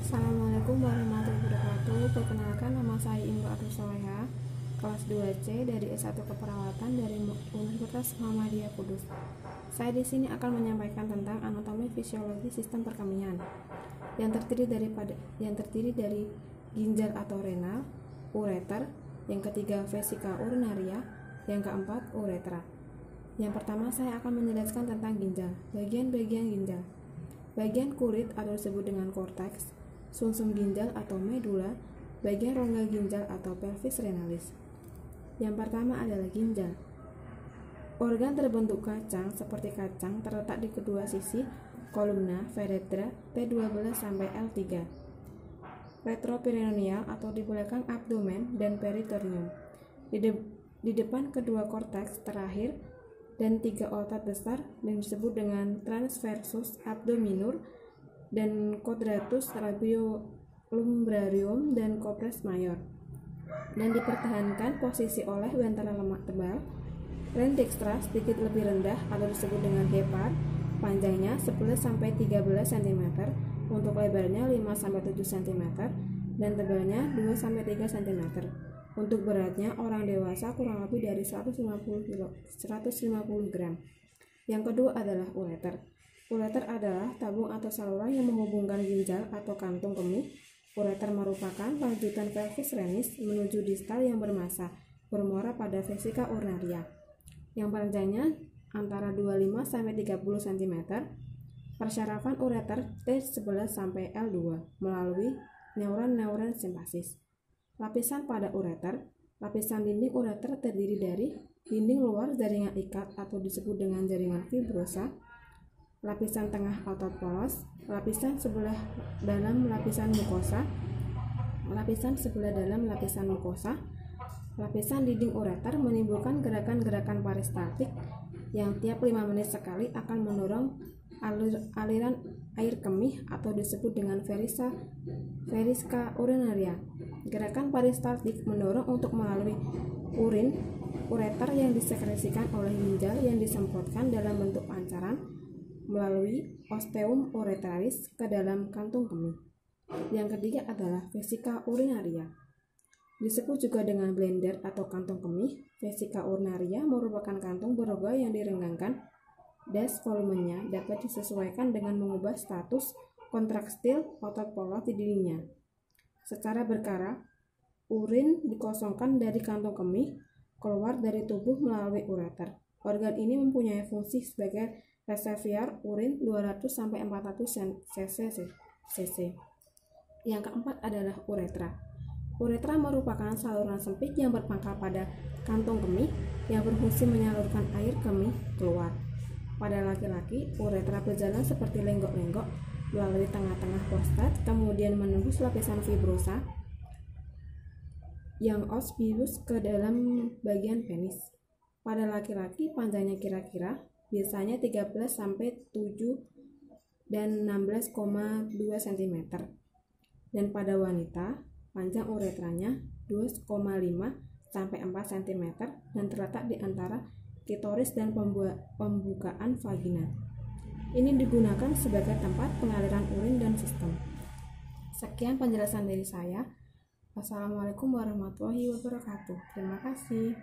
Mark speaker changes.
Speaker 1: Assalamualaikum warahmatullahi wabarakatuh. Perkenalkan, nama saya Imro'atul Soleha, kelas 2C dari S1 Keperawatan dari Universitas Muhammadiyah Kudus. Saya di sini akan menyampaikan tentang anatomi fisiologi sistem perkemihan yang terdiri dari ginjal atau renal, ureter, yang ketiga vesika urinaria, yang keempat uretra. Yang pertama saya akan menjelaskan tentang ginjal. Bagian-bagian ginjal. Bagian kulit atau disebut dengan korteks, sumsum ginjal atau medula, bagian rongga ginjal atau pelvis renalis. Yang pertama adalah ginjal. Organ terbentuk kacang seperti kacang terletak di kedua sisi kolumna vertebra T12 sampai L3. Retroperitoneal atau di belakang abdomen dan peritoneum. Di depan kedua korteks terakhir dan tiga otot besar yang disebut dengan transversus abdominur dan quadratus labiolumbrarium dan copres major, dan dipertahankan posisi oleh bantalan lemak tebal. Ren dextra sedikit lebih rendah atau disebut dengan hepar, panjangnya 11-13 cm, untuk lebarnya 5-7 cm, dan tebalnya 2-3 cm. Untuk beratnya orang dewasa kurang lebih dari 150 gram. Yang kedua adalah ureter. Ureter adalah tabung atau saluran yang menghubungkan ginjal atau kantung kemih. Ureter merupakan lanjutan pelvis renis menuju distal yang bermuara pada vesika urinaria, yang panjangnya antara 25-30 cm. Persyarafan ureter T11 sampai L2 melalui neuron simpasis. Lapisan pada ureter. Lapisan dinding ureter terdiri dari dinding luar jaringan ikat atau disebut dengan jaringan fibrosa, lapisan tengah otot polos, lapisan sebelah dalam lapisan mukosa, lapisan dinding ureter menimbulkan gerakan-gerakan peristaltik yang tiap 5 menit sekali akan mendorong aliran air kemih atau disebut dengan veriska urinaria. Gerakan peristaltik mendorong untuk melalui ureter yang disekresikan oleh ginjal yang disemprotkan dalam bentuk pancaran melalui osteum uretralis ke dalam kantung kemih. Yang ketiga adalah vesika urinaria. Disebut juga dengan blender atau kantung kemih. Vesika urinaria merupakan kantung berongga yang direnggangkan. Volumenya dapat disesuaikan dengan mengubah status kontraktil otot polos di dindingnya. Secara berkala, urin dikosongkan dari kantung kemih keluar dari tubuh melalui ureter. Organ ini mempunyai fungsi sebagai reservoir urin 200-400 cc. Yang keempat adalah uretra. Uretra merupakan saluran sempit yang berpangkal pada kantung kemih yang berfungsi menyalurkan air kemih keluar. Pada laki-laki, uretra berjalan seperti lenggok-lenggok melalui tengah-tengah prostat, kemudian menembus lapisan fibrosa yang os ke dalam bagian penis. Pada laki-laki, panjangnya kira-kira biasanya 13-7 dan 16,2 cm. Dan pada wanita, panjang uretranya 2,5 sampai 4 cm dan terletak di antara klitoris dan pembukaan vagina. Ini digunakan sebagai tempat pengaliran urin dan sistem. Sekian penjelasan dari saya. Wassalamualaikum warahmatullahi wabarakatuh. Terima kasih.